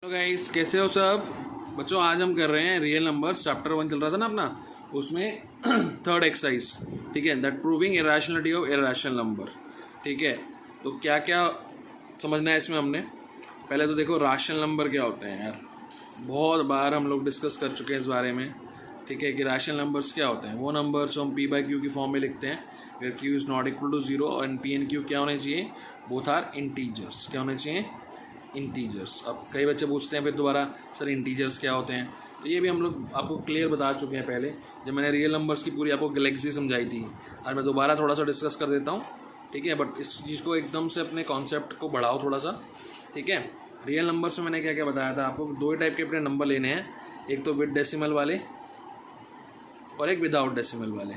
Hello guys, कैसे हो सब बच्चों। आज हम कर रहे हैं रियल नंबर्स, चैप्टर 1 चल रहा था ना अपना, उसमें थर्ड एक्सरसाइज। ठीक है, that proving irrationality of irrational number. ठीक है, तो क्या क्या समझना है इसमें हमने। पहले तो देखो रैशनल नंबर क्या होते हैं यार, बहुत बार हम लोग डिस्कस कर चुके हैं इस बारे में। ठीक है कि रैशनल नंबर्स क्या होते हैं। वो नंबर्स हम पी बाई क्यू की फॉर्म में लिखते हैं, where Q is not equal to zero, and P and Q क्या होने चाहिए, बोथ आर इंटीजर्स। क्या होने चाहिए, इंटीजर्स। अब कई बच्चे पूछते हैं फिर दोबारा, सर इंटीजर्स क्या होते हैं। तो ये भी हम लोग आपको क्लियर बता चुके हैं पहले, जब मैंने रियल नंबर्स की पूरी आपको गैलेक्सी समझाई थी। आज मैं दोबारा थोड़ा सा डिस्कस कर देता हूँ। ठीक है, बट इस चीज़ को एकदम से अपने कॉन्सेप्ट को बढ़ाओ थोड़ा सा। ठीक है, रियल नंबर्स में मैंने क्या क्या बताया था आपको। दो ही टाइप के अपने नंबर लेने हैं, एक तो विद डेसिमल वाले और एक विदाउट डेसिमल वाले।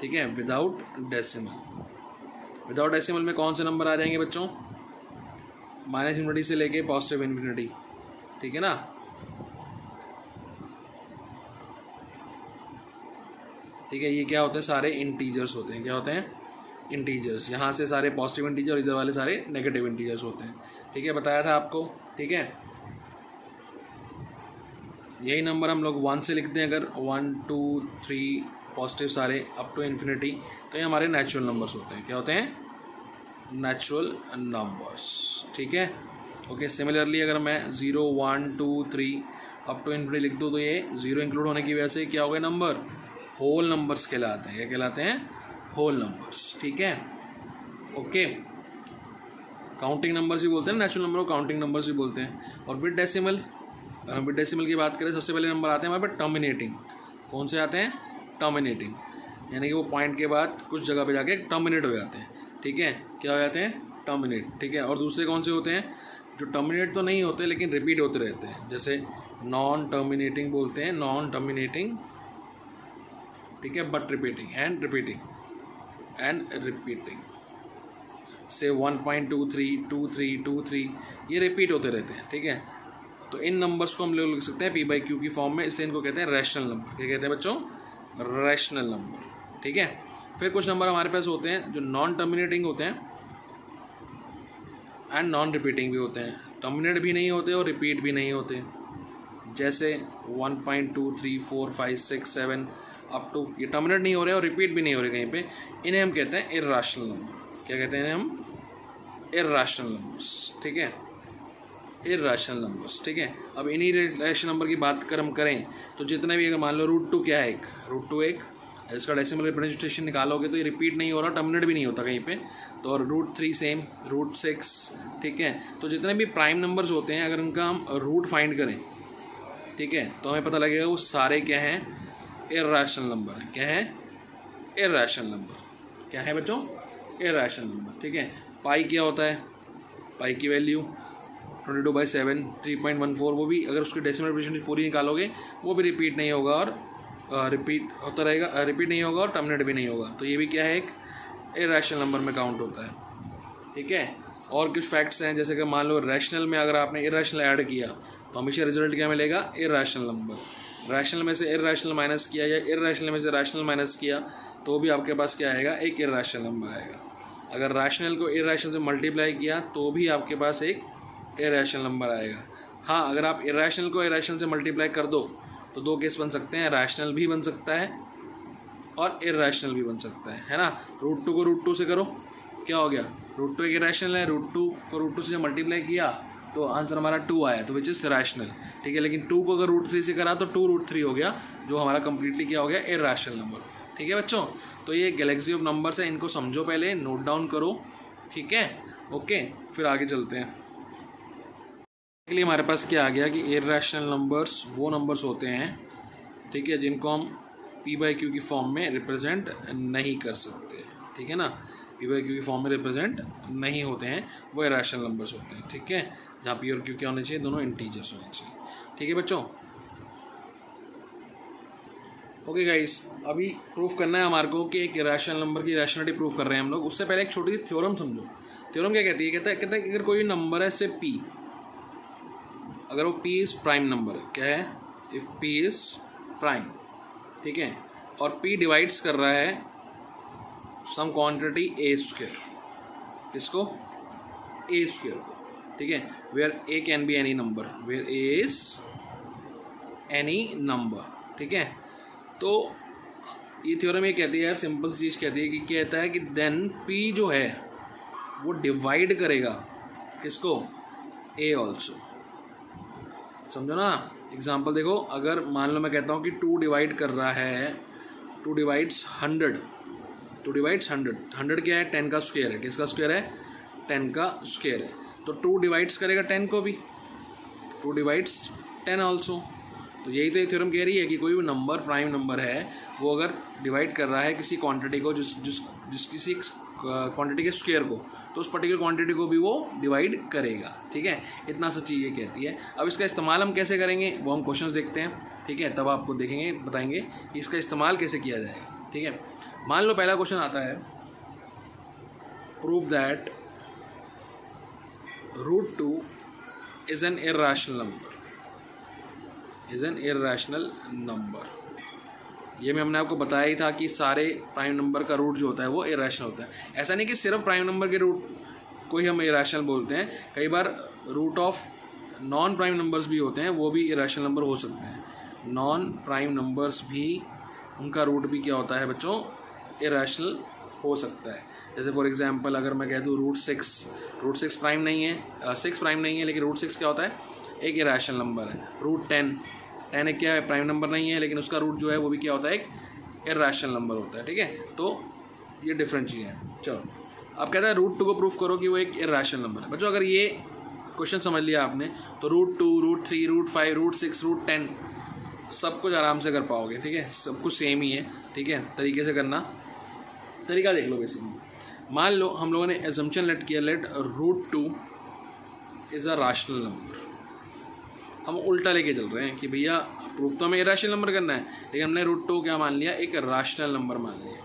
ठीक है, विदाउट डेसिमल। विदाउट डेसिमल में कौन से नंबर आ जाएंगे बच्चों, माइनस इन्फिनिटी से लेके पॉजिटिव इन्फिनिटी। ठीक है ना। ठीक है, ये क्या होते हैं, सारे इंटीजर्स होते हैं। क्या होते हैं, इंटीजर्स। यहाँ से सारे पॉजिटिव इंटीजर और इधर वाले सारे नेगेटिव इंटीजर्स होते हैं। ठीक है, बताया था आपको। ठीक है, यही नंबर हम लोग 1 से लिखते हैं, अगर 1 2 3 पॉजिटिव सारे अप टू इन्फिनिटी, तो ये हमारे नेचुरल नंबर्स होते हैं। क्या होते हैं, नेचुरल नंबर्स। ठीक है, ओके। सिमिलरली अगर मैं 0 1 2 3 अप टू इन्फिनिटी लिख दूँ, तो ये 0 इंक्लूड होने की वजह से क्या हो गए नंबर, होल नंबर्स कहलाते हैं। क्या कहलाते हैं, होल नंबर्स। ठीक है, ओके। काउंटिंग नंबर्स ही बोलते हैं, नेचुरल नंबर को काउंटिंग नंबर्स ही बोलते हैं। और विद डेसिमल, विद डेसिमल की बात करें, सबसे पहले नंबर आते हैं हमारे पे टर्मिनेटिंग। कौन से आते हैं, टर्मिनेटिंग, यानी कि वो पॉइंट के बाद कुछ जगह पे जाके टर्मिनेट हो जाते हैं। ठीक है, क्या हो जाते हैं, टर्मिनेट। ठीक है, और दूसरे कौन से होते हैं, जो टर्मिनेट तो नहीं होते लेकिन रिपीट होते रहते हैं, जैसे नॉन टर्मिनेटिंग बोलते हैं, नॉन टर्मिनेटिंग। ठीक है, but repeating and repeating and repeating से 1.23 ये रिपीट होते रहते हैं। ठीक है, तो इन नंबर्स को हम लोग लिख सकते हैं पी बाई क्यू की फॉर्म में, इसलिए इनको कहते हैं रैशनल नंबर। क्या कहते हैं बच्चों, रैशनल नंबर। ठीक है, फिर कुछ नंबर हमारे पास होते हैं जो नॉन टर्मिनेटिंग होते हैं एंड नॉन रिपीटिंग भी होते हैं। टर्मिनेट भी नहीं होते और रिपीट भी नहीं होते, जैसे 1.2 3 4 5 6 7 अप टू, ये टर्मिनेट नहीं हो रहे और रिपीट भी नहीं हो रहे कहीं पे। इन्हें हम कहते हैं इर्रेशनल नंबर। क्या कहते हैं इन्हें हम, इर्रेशनल नंबर्स। ठीक है, इर्रेशनल नंबर्स। ठीक है, अब इन्हीं रैशनल नंबर की बात कर हम करें तो जितने भी, अगर मान लो √2 क्या है, √2 एक, इसका डेसिमल रिप्रेजेंटेशन निकालोगे तो ये रिपीट नहीं हो रहा, टर्मिनेट भी नहीं होता कहीं पे। तो और √3 सेम, √6। ठीक है, तो जितने भी प्राइम नंबर्स होते हैं, अगर उनका हम रूट फाइंड करें, ठीक है, तो हमें पता लगेगा वो सारे क्या हैं, इर्रेशनल नंबर है। क्या है, इर्रेशनल नंबर। क्या है बच्चों, इर्रेशनल नंबर। ठीक है, पाई क्या होता है, पाई की वैल्यू 22/7 3.14, वो भी अगर उसकी डेसिमल रिप्रेजेंटेशन पूरी निकालोगे वो भी रिपीट नहीं होगा और रिपीट होता रहेगा, रिपीट नहीं होगा और टर्मिनेट भी नहीं होगा। तो ये भी क्या है, एक इर्रेशनल नंबर में काउंट होता है। ठीक है, और कुछ फैक्ट्स हैं, जैसे कि मान लो रैशनल में अगर आपने इर्रेशनल ऐड किया तो हमेशा रिजल्ट क्या मिलेगा, इर्रेशनल नंबर। रैशनल में से इर्रेशनल माइनस किया या इर्रेशनल में से रैशनल माइनस किया तो भी आपके पास क्या आएगा, एक इर्रेशनल नंबर आएगा। अगर रैशनल को इर्रेशनल से मल्टीप्लाई किया तो भी आपके पास एक इरेशनल नंबर आएगा। हाँ, अगर आप इरेशनल को इरेशनल से मल्टीप्लाई कर दो तो दो केस बन सकते हैं, रैशनल भी बन सकता है और इरेशनल भी बन सकता है ना। √2 को √2 से करो, क्या हो गया, √2 एक इरेशनल है, √2 को √2 से मल्टीप्लाई किया तो आंसर हमारा 2 आया, तो विच इज़ रैशनल। ठीक है, लेकिन 2 को अगर √3 से करा तो 2√3 हो गया, जो हमारा कंप्लीटली क्या हो गया, इरेशनल नंबर। ठीक है बच्चों, तो ये गैलेक्सी ऑफ नंबर्स है, इनको समझो पहले, नोट डाउन करो। ठीक है, ओके, फिर आगे चलते हैं। के लिए हमारे पास क्या आ गया कि इर्रेशनल नंबर्स वो नंबर्स होते हैं, ठीक है, जिनको हम पी बाई क्यू की फॉर्म में रिप्रेजेंट नहीं कर सकते। ठीक है ना, पी बाई क्यू की फॉर्म में रिप्रेजेंट नहीं होते हैं, वो इर्रेशनल नंबर्स होते हैं। ठीक है, जहाँ पी और क्यू क्या होने चाहिए, दोनों इंटीजर्स होने चाहिए। ठीक है बच्चों, ओके गाइस, अभी प्रूफ करना है हमारे को कि एक इर्रेशनल नंबर की रैशनलिटी प्रूफ कर रहे हैं हम लोग। उससे पहले एक छोटी सी थ्योरम समझो। थ्योरम क्या कहती है, कहता है कि अगर कोई नंबर है से पी, अगर वो p इज़ प्राइम नंबर, क्या है, इफ़ p इज़ प्राइम, ठीक है, और p डिवाइड्स कर रहा है सम क्वांटिटी a स्क्वायर, किसको, a स्क्वायर को, ठीक है, where A can be any number, where A is any number, ठीक है। तो ये थ्योरम ये कहती है यार, सिंपल चीज़ कहती है कि कहता है कि देन पी जो है वो डिवाइड करेगा किसको, ए ऑल्सो। समझो ना, एग्जाम्पल देखो, अगर मान लो मैं कहता हूँ कि 2 डिवाइड कर रहा है, 2 डिवाइड्स 100, 2 डिवाइड्स 100, 100 क्या है, 10 का स्क्वायर है, किसका स्क्वायर है, 10 का स्क्वायर है, तो 2 डिवाइड्स करेगा 10 को भी, 2 डिवाइड्स 10 ऑल्सो। तो यही तो ये थ्योरम कह रही है कि कोई भी नंबर प्राइम नंबर है, वो अगर डिवाइड कर रहा है किसी क्वांटिटी को, जिस किसी क्वांटिटी के स्क्वायर को, तो उस पर्टिकुलर क्वांटिटी को भी वो डिवाइड करेगा, ठीक है। इतना सा चीज़ ये कहती है। अब इसका इस्तेमाल हम कैसे करेंगे वो हम क्वेश्चंस देखते हैं, ठीक है, तब आपको देखेंगे, बताएंगे कि इसका इस्तेमाल कैसे किया जाएगा, ठीक है। मान लो पहला क्वेश्चन आता है, prove that √2 is an irrational number, is an irrational number. ये मैं हमने आपको बताया ही था कि सारे प्राइम नंबर का रूट जो होता है वो इरेशनल होता है। ऐसा नहीं कि सिर्फ प्राइम नंबर के रूट को ही हम इरेशनल बोलते हैं, कई बार root of non prime numbers भी होते हैं, वो भी इरेशनल नंबर हो सकते हैं। नॉन प्राइम नंबर्स भी, उनका रूट भी क्या होता है बच्चों, इरेशनल हो सकता है। जैसे फॉर एग्जांपल अगर मैं कह दूँ √6 प्राइम नहीं है, 6 प्राइम नहीं है, लेकिन √6 क्या होता है, एक इरेशनल नंबर है। √10 एक क्या है, प्राइम नंबर नहीं है, लेकिन उसका रूट जो है वो भी क्या होता है, एक इरेशनल नंबर होता है, ठीक है। तो ये डिफरेंट चीज़ है। चलो अब कहता है √2 को प्रूफ करो कि वो एक इरेशनल नंबर है। बच्चों अगर ये क्वेश्चन समझ लिया आपने तो √2, √3, √5, √6, √10 सब कुछ आराम से कर पाओगे, ठीक है। सब कुछ सेम ही है, ठीक है। तरीके से करना, तरीका देख लो बेसिकली। मान लो हम लोगों ने एजम्पशन लेट किया, let √2 is a rational number. हम उल्टा लेके चल रहे हैं कि भैया प्रूफ तो हमें इरेशनल नंबर करना है, लेकिन हमने √2 क्या मान लिया, एक रैशनल नंबर मान लिया।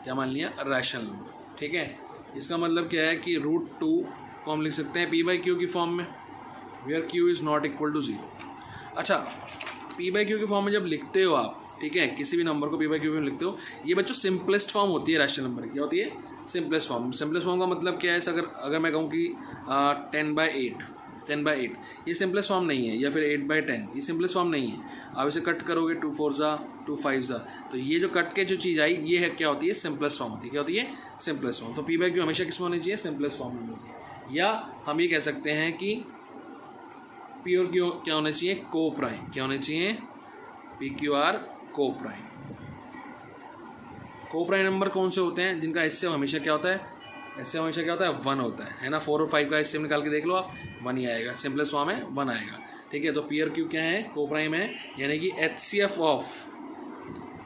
क्या मान लिया, रैशनल नंबर, ठीक है। इसका मतलब क्या है कि √2 को हम लिख सकते हैं p/q की फॉर्म में, where q is not equal to 0। अच्छा, p/q की फॉर्म में जब लिखते हो आप, ठीक है, किसी भी नंबर को p/q में लिखते हो, ये बच्चों सिंपलेस्ट फॉर्म होती है रैशनल नंबर की। क्या होती है, सिंपलेस्ट फॉर्म। सिंपलेस्ट फॉर्म का मतलब क्या है, अगर मैं कहूँ कि 10/8 ये सिंपलेस्ट फॉर्म नहीं है, या फिर 8/10 ये सिंपलेस्ट फॉर्म नहीं है। आप इसे कट करोगे 2 4 2 5, तो ये जो कट के जो चीज़ आई ये है क्या होती है, सिंपलेस्ट फॉर्म होती है। क्या होती है, सिंपलेस्ट फॉर्म। तो p/q हमेशा किस में होनी चाहिए, सिंपलेस्ट फॉर्म में होनी चाहिए। या हम ये कह सकते हैं कि p और q क्या होने चाहिए, को प्राइम। क्या होने चाहिए, p/q को प्राइम। को प्राइम नंबर कौन से होते हैं, जिनका हिस्से हमेशा क्या होता है, इससे हमेशा क्या होता है, 1 होता है ना। 4 और 5 का हिस्से निकाल के देख लो आप, 1 ही आएगा, सिंपलेस्ट फॉर्म है 1 आएगा, ठीक है। तो p और q क्या है, को प्राइम है, यानी कि HCF of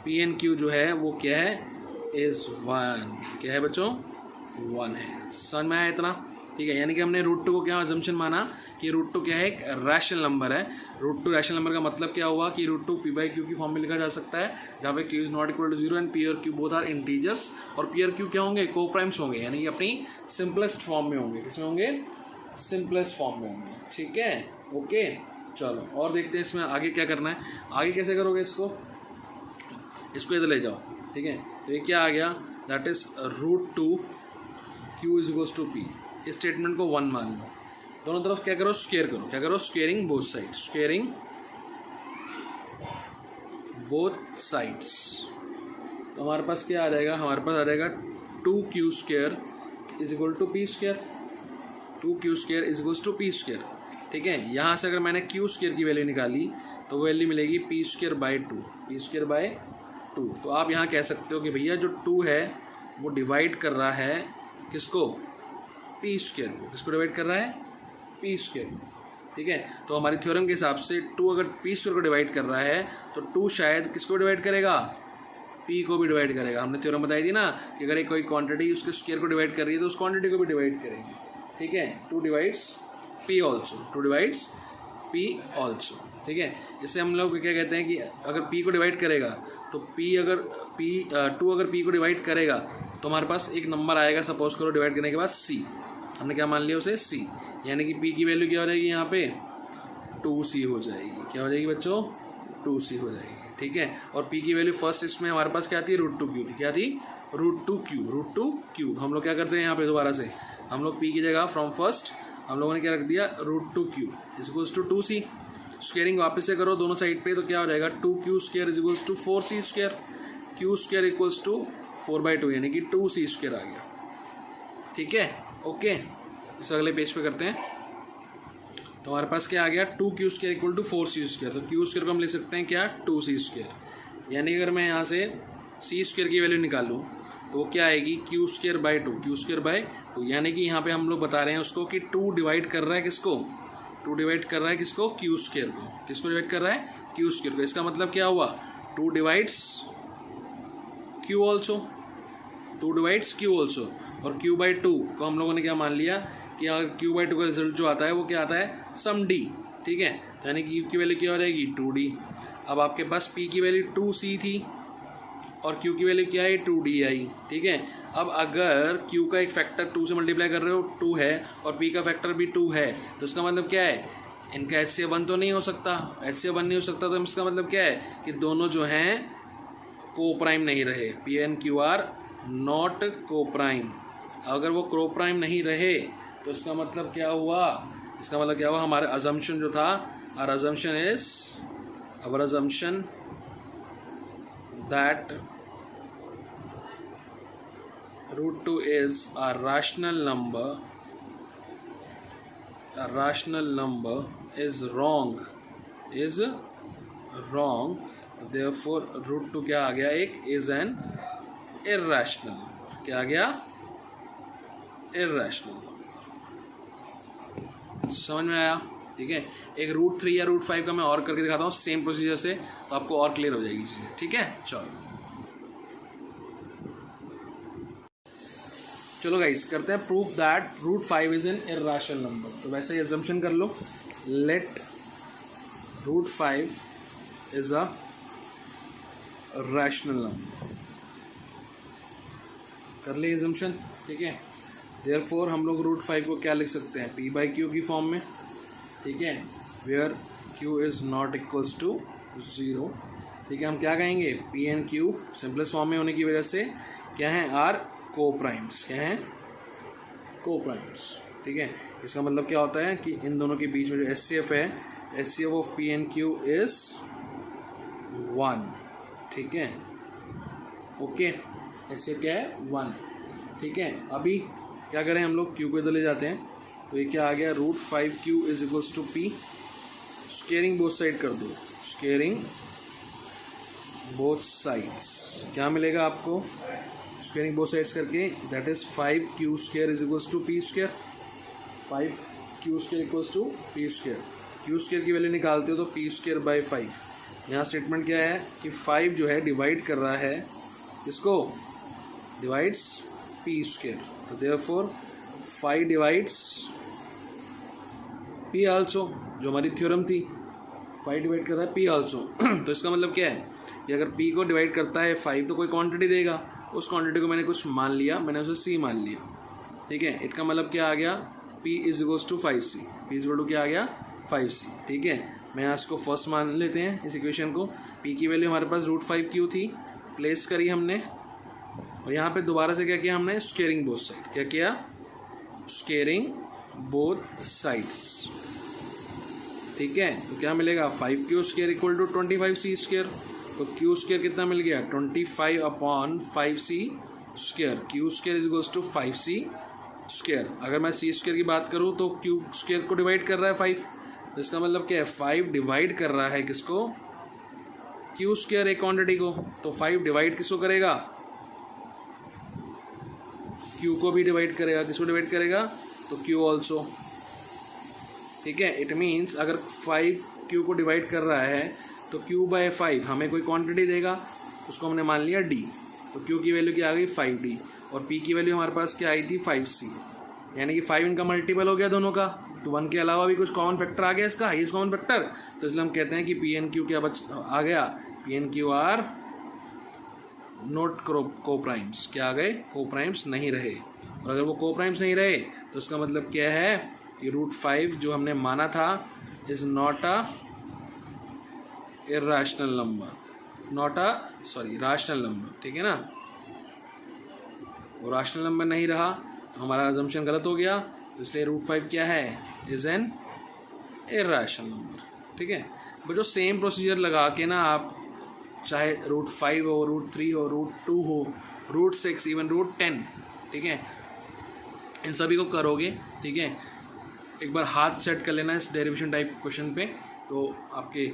p and q जो है वो क्या है, इज़ 1। क्या है बच्चों, 1 है। समझ में आया इतना, ठीक है। यानी कि हमने √2 को क्या अजम्पशन माना कि √2 क्या है, एक रैशनल नंबर है। √2 रैशनल नंबर का मतलब क्या हुआ कि √2 p/q की फॉर्म में लिखा जा सकता है, जहाँ पे q is not equal to 0 and p और q बोथ आर इंटीजर्स। और p और q क्या होंगे, को प्राइम्स होंगे, यानी कि अपनी सिंपलेस्ट फॉर्म में होंगे। किसमें होंगे, सिंपलेस्ट फॉर्म में होंगे, ठीक है। ओके, चलो और देखते हैं इसमें आगे क्या करना है। आगे कैसे करोगे इसको इधर ले जाओ, ठीक है। तो ये क्या आ गया, that is √2 q is equals to p। इस स्टेटमेंट को 1 मान लो, दोनों तरफ क्या करो, स्क्वायर करो। क्या करो, squaring both sides, squaring both sides. तो हमारे पास क्या आ जाएगा, हमारे पास आ जाएगा 2q² is equal to p²। 2q² is equals to p², ठीक है। यहाँ से अगर मैंने q² की वैल्यू निकाली तो वैल्यू मिलेगी p²/2, p²/2। तो आप यहाँ कह सकते हो कि भैया जो 2 है वो डिवाइड कर रहा है किसको, p² को। किसको डिवाइड कर रहा है, p², ठीक है। तो हमारी थ्योरम के हिसाब से 2 अगर p² को डिवाइड कर रहा है तो 2 शायद किसको डिवाइड करेगा, p को भी डिवाइड करेगा। हमने थ्योरम बताई थी ना कि अगर एक कोई क्वांटिटी उसके स्क्वायर को डिवाइड कर रही है तो उस क्वांटिटी को भी डिवाइड करेगी, ठीक है। 2 divides p also, 2 divides p also, ठीक है। इससे हम लोग क्या कहते हैं कि अगर p को डिवाइड करेगा तो 2 अगर p को डिवाइड करेगा तो हमारे पास एक नंबर आएगा, सपोज करो डिवाइड करने के बाद c। हमने क्या मान लिया उसे, c, यानी कि p की वैल्यू क्या हो जाएगी यहाँ पे, 2c हो जाएगी। क्या हो जाएगी बच्चों, 2c हो जाएगी, ठीक है। और p की वैल्यू फर्स्ट इसमें हमारे पास क्या थी, √2q थी। क्या थी, √2q। हम लोग क्या करते हैं यहाँ पे, दोबारा से हम लोग p की जगह फ्रॉम फर्स्ट हम लोगों ने क्या रख दिया, √2q is equals to 2c। Squaring वापस से करो दोनों साइड पे, तो क्या हो जाएगा 2q square is equals to 4c square, q square equals to 4/2 यानी कि 2c स्क्वायर आ गया। ठीक है, ओके। इस अगले पेज पे करते हैं। तो हमारे पास क्या आ गया, 2q square equal to 4c square. तो q स्क्वायर को हम लिख सकते हैं क्या, 2c स्क्वायर। यानी कि अगर मैं यहाँ से c स्क्वायर की वैल्यू निकालूँ तो क्या आएगी, q square by 2, q square by 2। यानी कि यहाँ पे हम लोग बता रहे हैं उसको कि 2 डिवाइड कर रहा है किसको, 2 डिवाइड कर रहा है किसको, q स्क्वायर को। किसको डिवाइड कर रहा है, q स्क्वायर को। इसका मतलब क्या हुआ, 2 divides q also, 2 divides q also. और q बाई 2 को हम लोगों ने क्या मान लिया कि अगर q बाई 2 का रिजल्ट जो आता है वो क्या आता है, सम d। ठीक है, यानी कि q की वैल्यू क्या हो जाएगी, 2d। अब आपके पास p की वैल्यू 2c थी और q की वैल्यू क्या है, 2d आई। ठीक है, अब अगर q का एक फैक्टर 2 से मल्टीप्लाई कर रहे हो 2 है और p का फैक्टर भी 2 है, तो इसका मतलब क्या है, इनका HCF 1 तो नहीं हो सकता। HCF 1 नहीं हो सकता तो इसका मतलब क्या है कि दोनों जो हैं को प्राइम नहीं रहे, P and Q are not coprime. अगर वो को प्राइम नहीं रहे तो इसका मतलब क्या हुआ, इसका मतलब क्या हुआ, हमारा अजम्पशन जो था, our assumption is, our assumption that √2 is a rational number, a rational number is wrong, is wrong, therefore √2 क्या आ गया, एक is an irrational, क्या आ गया, irrational। समझ में आया? ठीक है, एक √3 या √5 का मैं और करके दिखाता हूँ सेम प्रोसीजर से, तो आपको और क्लियर हो जाएगी चीज़ें। ठीक है, चलो गाइस करते हैं proof that √5 is an irrational number. तो वैसे ही अजम्पशन कर लो, let √5 is a rational number. कर लिए अजम्पशन, ठीक है। देयरफॉर हम लोग √5 को क्या लिख सकते हैं, p/q की फॉर्म में। ठीक है, where q is not equals to 0। ठीक है, हम क्या कहेंगे, p and q simplest form में होने की वजह से क्या है, आर को प्राइम्स, क्या हैं, को प्राइम्स। ठीक है, इसका मतलब क्या होता है कि इन दोनों के बीच में जो HCF है, HCF of P and Q is 1। ठीक है, ओके, HCF क्या है, 1। ठीक है, अभी क्या करें हम लोग, Q को इधर ले जाते हैं, तो ये क्या आ गया, √5Q is equals to P। Squaring both side कर दो, स्केयरिंग बोथ साइड्स, क्या मिलेगा आपको, स्क्वेयरिंग बोथ साइड्स करके, that is 5q square is equals to p square. 5q square equals to p square. q square की value निकालते हो तो p स्क्वायर बाई 5। यहाँ स्टेटमेंट क्या है कि 5 जो है डिवाइड कर रहा है इसको, डिवाइड्स p स्क्वायर। तो देयरफॉर 5 डिवाइड्स p आल्सो, जो हमारी थ्योरम थी, 5 डिवाइड कर रहा है p आल्सो। तो इसका मतलब क्या है कि अगर p को डिवाइड करता है 5 तो कोई क्वांटिटी देगा, उस क्वांटिटी को मैंने कुछ मान लिया, मैंने उसे c मान लिया। ठीक है, इसका मतलब क्या आ गया, p is equals to 5c, p is equal to क्या आ गया, 5c। ठीक है, मैं यहाँ इसको फर्स्ट मान लेते हैं इस इक्वेशन को। p की वैल्यू हमारे पास √5q थी, प्लेस करी हमने, और यहाँ पे दोबारा से क्या किया हमने, स्केयरिंग बोथ साइड। क्या किया, स्केयरिंग बोथ साइड्स। ठीक है, तो क्या मिलेगा, 5q square equal to 25c square. तो q स्क्वायर कितना मिल गया, 25/5c square. q square is equals to 5c square. अगर मैं c स्क्वायर की बात करूँ तो q स्क्वायर को डिवाइड कर रहा है 5, तो इसका मतलब क्या है, 5 डिवाइड कर रहा है किसको, q स्क्वायर एक क्वांटिटी को। तो 5 डिवाइड किसको करेगा, q को भी डिवाइड करेगा। किसको डिवाइड करेगा, तो q ऑल्सो। ठीक है, इट मीन्स अगर 5 q को डिवाइड कर रहा है तो q/5 हमें कोई क्वांटिटी देगा, उसको हमने मान लिया d। तो q की वैल्यू क्या आ गई, 5d, और p की वैल्यू हमारे पास क्या आई थी, 5c। यानी कि 5 इनका मल्टीपल हो गया दोनों का, तो 1 के अलावा भी कुछ कॉमन फैक्टर आ गया इसका, हाईएस्ट कॉमन फैक्टर। तो इसलिए हम कहते हैं कि p एंड q क्या आ गया, p and q are not coprimes. क्या आ गए, को प्राइम्स नहीं रहे। और अगर वो को प्राइम्स नहीं रहे तो इसका मतलब क्या है कि √5 जो हमने माना था is not a irrational number, not a rational number. ठीक है ना, वो रैशनल नंबर नहीं रहा तो हमारा अजम्पशन गलत हो गया। इसलिए रूट 5 क्या है, इज़ एन इर्रेशनल नंबर। ठीक है, बच्चों सेम प्रोसीजर लगा के ना आप चाहे रूट 5 हो, रूट 3 हो, रूट 2 हो, रूट 6, इवन रूट 10, ठीक है, इन सभी को करोगे। ठीक है, एक बार हाथ सेट कर लेना इस डेरिवेशन टाइप क्वेश्चन पे, तो आपके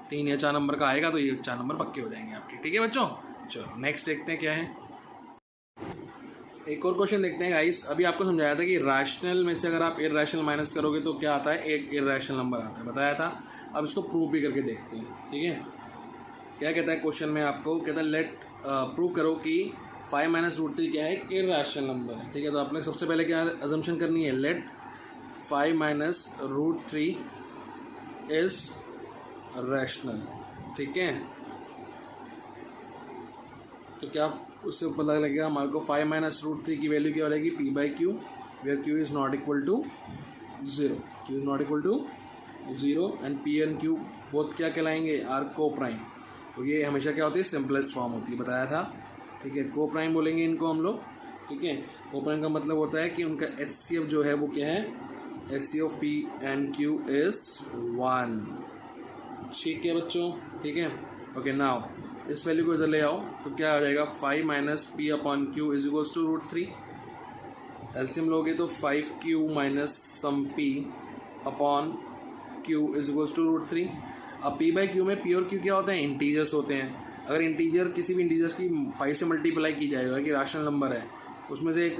3 या 4 नंबर का आएगा, तो ये 4 नंबर पक्के हो जाएंगे आपके। ठीक है बच्चों, चलो नेक्स्ट देखते हैं क्या है। एक और क्वेश्चन देखते हैं गाइस। अभी आपको समझाया था कि रैशनल में से अगर आप इर्रेशनल माइनस करोगे तो क्या आता है, एक इर्रेशनल नंबर आता है, बताया था। अब इसको प्रूव भी करके देखते हैं। ठीक है, क्या कहता है क्वेश्चन में, आपको कहता है लेट प्रूव करो कि 5 माइनस रूट 3 क्या है, एक इर्रेशनल नंबर है। ठीक है, तो आपने सबसे पहले क्या अजम्पशन करनी है, let 5 minus root 3 is rational. ठीक है, तो क्या उससे पता लगेगा हमारे को 5 माइनस रूट 3 की वैल्यू क्या हो जाएगी, P by Q, where Q is not equal to 0, Q is not equal to 0 and P and Q both क्या कहलाएंगे, आर को प्राइम। तो ये हमेशा क्या होती है, सिंपलेस्ट फॉर्म होती है, बताया था। ठीक है, को प्राइम बोलेंगे इनको हम लोग। ठीक है, को प्राइम का मतलब होता है कि उनका HCF जो है वो क्या है, HCF of P and Q is 1। ठीक है बच्चों, ठीक है, ओके। नाउ इस वैल्यू को इधर ले आओ तो क्या हो जाएगा, 5 minus P upon Q is equals to root 3। LCM लोगे तो 5q minus some p upon q is equals to root 3। अब p बाई क्यू में p और q क्या होते हैं, इंटीजर्स होते हैं। अगर इंटीजर किसी भी इंटीजर्स की 5 से मल्टीप्लाई की जाएगा कि रैशनल नंबर है, उसमें से एक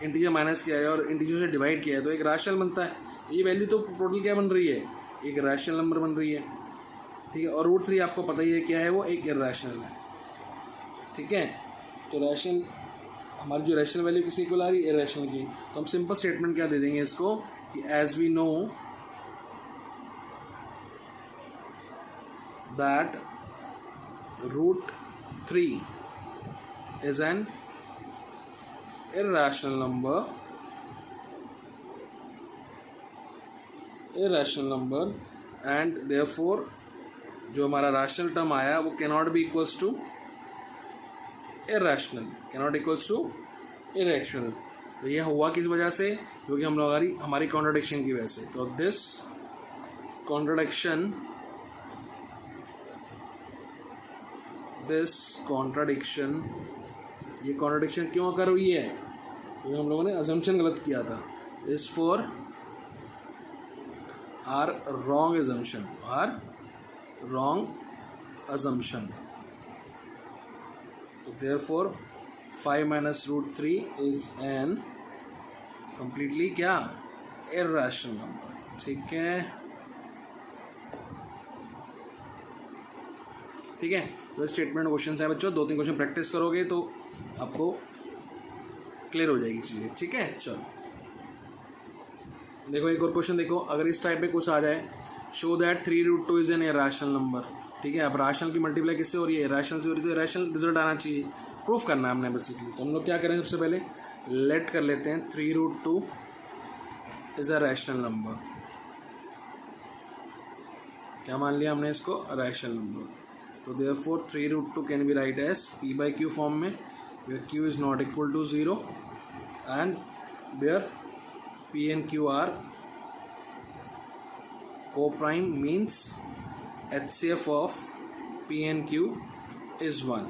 इंटीजर माइनस किया है और इंटीजर से डिवाइड किया है तो एक रैशनल बनता है। ये वैल्यू तो टोटल क्या बन रही है, एक रैशनल नंबर बन रही है। ठीक है, और रूट 3 आपको पता ही है क्या है, वो एक इर्रेशनल है। ठीक है, तो रैशनल हमारी जो रैशनल वैल्यू किसी इक्वल आ रही है, इर्रेशनल की, तो हम सिंपल स्टेटमेंट क्या दे देंगे इसको कि as we know that root 3 is an irrational number and therefore जो हमारा रैशनल टर्म आया वो cannot be equals to irrational, cannot equals to irrational. तो ये हुआ किस वजह से, क्योंकि हम लोग हमारी कॉन्ट्रडिक्शन की वजह से। तो दिस कॉन्ट्रडिक्शन ये कॉन्ट्रडिक्शन क्यों अकर हुई है, क्योंकि हम लोगों ने अजम्पशन गलत किया था। Is for our wrong assumption. So therefore 5 minus root 3 is an completely क्या, irrational number। ठीक है, तो स्टेटमेंट क्वेश्चन है बच्चों, 2-3 क्वेश्चन प्रैक्टिस करोगे तो आपको क्लियर हो जाएगी चीज़ें। ठीक है, चलो देखो एक और क्वेश्चन देखो। अगर इस टाइप पे कुछ आ जाए, show that 3 root 2 is an irrational number. ठीक है, अब रैशनल की मल्टीप्लाई किससे हो रही है, रैशनल से हो रही है, तो रैशनल रिजल्ट आना चाहिए, प्रूफ करना है हमने बेसिकली। तो हम लोग क्या करें, सबसे पहले लेट कर लेते हैं 3 root 2 is a rational number. क्या मान लिया हमने इसको, रैशनल नंबर। तो therefore 3 root 2 can be write as P by Q form में, where Q is not equal to 0 and where P and Q are co-prime means HCF of P and Q is 1।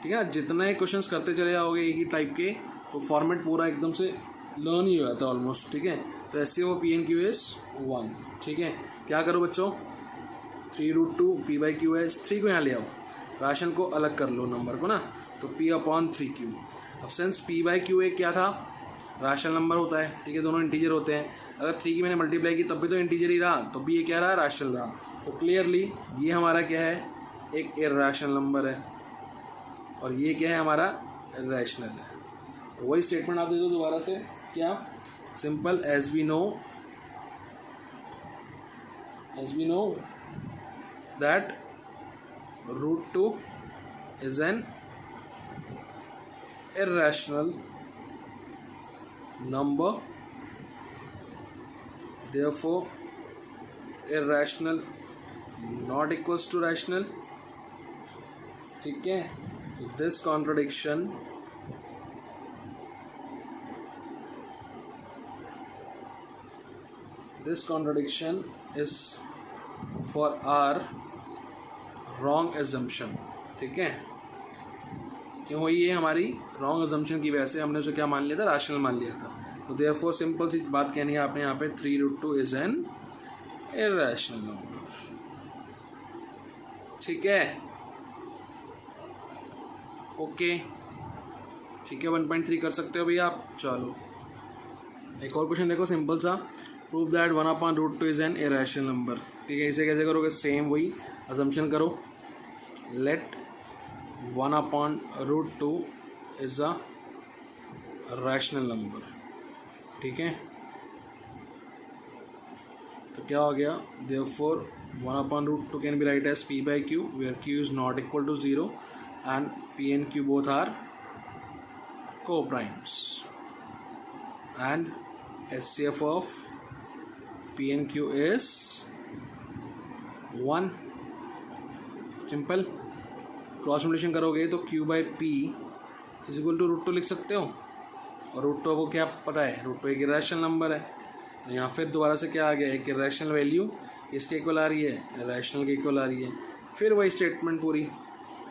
ठीक है, जितना questions करते चले जाओगे एक ही type के, तो फॉर्मेट पूरा एकदम से लर्न ही हो जाता है ऑलमोस्ट। ठीक है, तो HCF of P and Q is 1। ठीक है, क्या करो बच्चों, 3 रूट 2 P बाई क्यू है, 3 को यहाँ ले आओ, राशन को अलग कर लो नंबर को ना, तो P अपॉन 3Q। अब सेंस P बाई क्यू एक क्या था, रैशनल नंबर होता है। ठीक है, दोनों इंटीजर होते हैं। अगर 3 की मैंने मल्टीप्लाई की तब भी तो इंटीजर ही रहा, तो भी ये क्या रहा, रैशनल रहा। तो क्लियरली ये हमारा क्या है, एक इर्रेशनल नंबर है, और ये क्या है, हमारा रैशनल है। तो वही स्टेटमेंट आप दे दो दोबारा से, क्या, simple as we know that root 2 is an irrational number, therefore irrational not equals to rational। ठीक है, so this contradiction this contradiction is for our wrong assumption, ठीक है। क्यों हुई ये हमारी रॉन्ग एजम्पशन की वजह से, हमने उसे क्या मान लिया था, रैशनल मान लिया था। तो देयरफॉर सिंपल सी बात कहनी है आपने यहाँ पे 3√2 इज एन इर्रेशनल नंबर, ठीक है, ओके, ठीक है। 1.3 कर सकते हो भैया आप। चलो एक और क्वेश्चन देखो सिंपल सा, prove that 1/√2 is an irrational number, ठीक है। इसे कैसे करोगे, सेम वही अजम्पशन करो, let 1/√2 is a rational number, ठीक है। तो क्या हो गया, therefore 1/√2 can be write as p by q where q is not equal to 0 and p and q both are co-primes and HCF of p and q is 1। Simple cross multiplication करोगे तो q by p is equal to √2 लिख सकते हो, और √2 को क्या पता है, √2 एक इर्रेशनल नंबर है। तो यहाँ फिर दोबारा से क्या आ गया, एक इर्रेशनल वैल्यू इसके इक्वल आ रही है, रैशनल के इक्वल आ रही है, फिर वही स्टेटमेंट पूरी,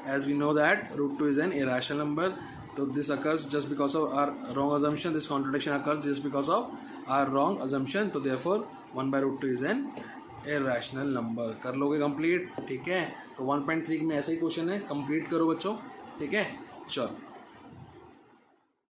as we know that √2 is an irrational number. तो this occurs just because of our wrong assumption, this contradiction occurs just because of our wrong assumption. तो therefore 1/√2 is an irrational number. कर लोगे complete, ठीक है। तो 1.3 में ऐसा ही question है, कंप्लीट करो बच्चों, ठीक है। चलो।